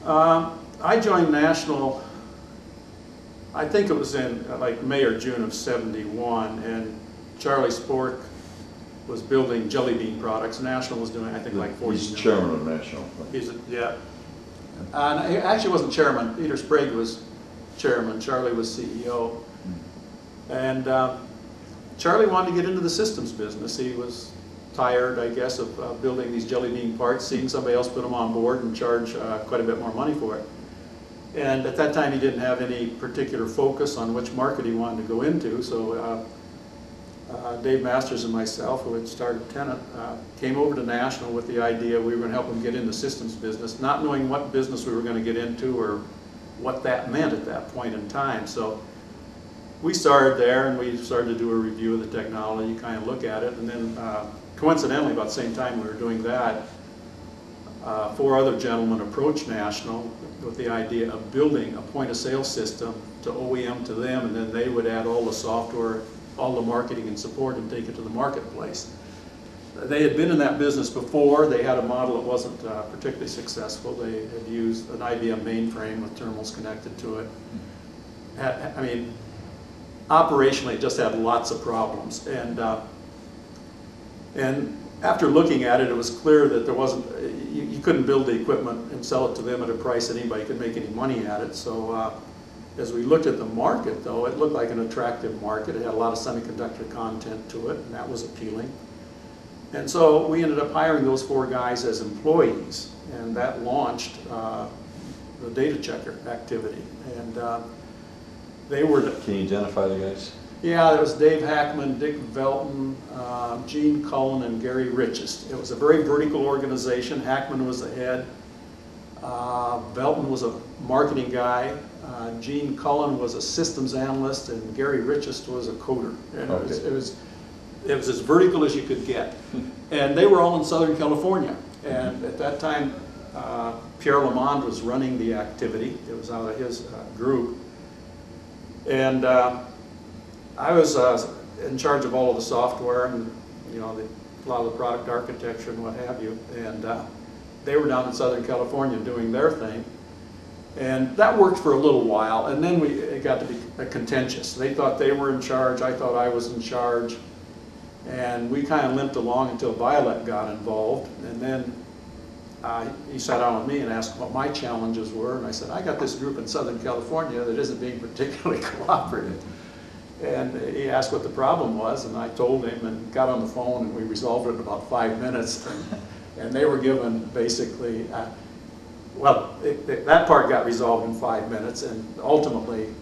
I joined National, I think it was in like May or June of '71, and Charlie Spork was building jelly bean products. National was doing, I think, like 40 He's million. chairman of National. Yeah. And he actually wasn't chairman. Peter Sprague was chairman. Charlie was CEO. And Charlie wanted to get into the systems business. He was tired, I guess, of building these jelly bean parts, seeing somebody else put them on board and charge quite a bit more money for it. And at that time, he didn't have any particular focus on which market he wanted to go into. So Dave Masters and myself, who had started Tennant, came over to National with the idea we were going to help him get into systems business, not knowing what business we were going to get into or what that meant at that point in time. So we started there, and we started to do a review of the technology, kind of look at it, and then coincidentally, about the same time we were doing that, 4 other gentlemen approached National with the idea of building a point-of-sale system to OEM to them, and then they would add all the software, all the marketing and support, and take it to the marketplace. They had been in that business before. They had a model that wasn't particularly successful. They had used an IBM mainframe with terminals connected to it. I mean, operationally, it just had lots of problems. And after looking at it, it was clear that there wasn't, you couldn't build the equipment and sell it to them at a price that anybody could make any money at it. So as we looked at the market, though, it looked like an attractive market. It had a lot of semiconductor content to it, and that was appealing. And so we ended up hiring those 4 guys as employees, and that launched the Datachecker activity. And they were... Can you identify the guys? Yeah, there was Dave Hackman, Dick Velton, Gene Cullen, and Gary Richest. It was a very vertical organization. Hackman was the head. Velton was a marketing guy. Gene Cullen was a systems analyst, and Gary Richest was a coder. And it was as vertical as you could get. And they were all in Southern California. And at that time, Pierre Lamond was running the activity. It was out of his group. And I was in charge of all of the software and, you know, a lot of the product architecture and what have you. And they were down in Southern California doing their thing. And that worked for a little while, and then it got to be contentious. They thought they were in charge, I thought I was in charge, and we kind of limped along until Violet got involved. And then he sat down with me and asked what my challenges were, and I said, I got this group in Southern California that isn't being particularly cooperative. And he asked what the problem was, and I told him, and got on the phone, and we resolved it in about 5 minutes. And they were given basically, that part got resolved in 5 minutes, and ultimately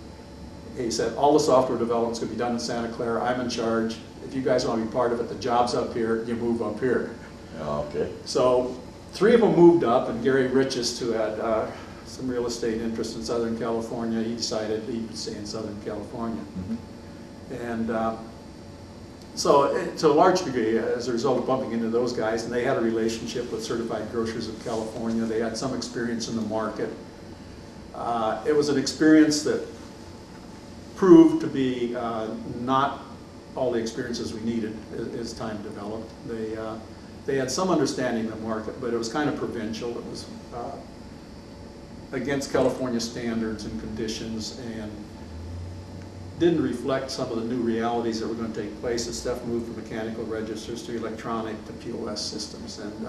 he said, all the software development's going to be done in Santa Clara, I'm in charge. If you guys want to be part of it, the job's up here, you move up here. Okay. So 3 of them moved up, and Gary Richest, who had some real estate interest in Southern California, he decided he would stay in Southern California. Mm-hmm. And so to a large degree, as a result of bumping into those guys, and they had a relationship with Certified Grocers of California, they had some experience in the market. It was an experience that proved to be not all the experiences we needed as time developed. They had some understanding of the market, but it was kind of provincial. It was against California standards and conditions, and didn't reflect some of the new realities that were going to take place as stuff moved from mechanical registers to electronic to POS systems. And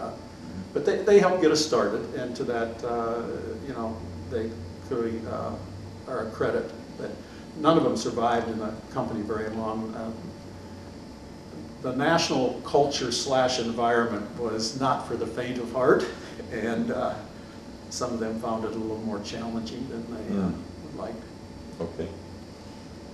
but they helped get us started, and to that, you know, they clearly are a credit. But none of them survived in the company very long. The national culture / environment was not for the faint of heart, and some of them found it a little more challenging than they would like. Okay.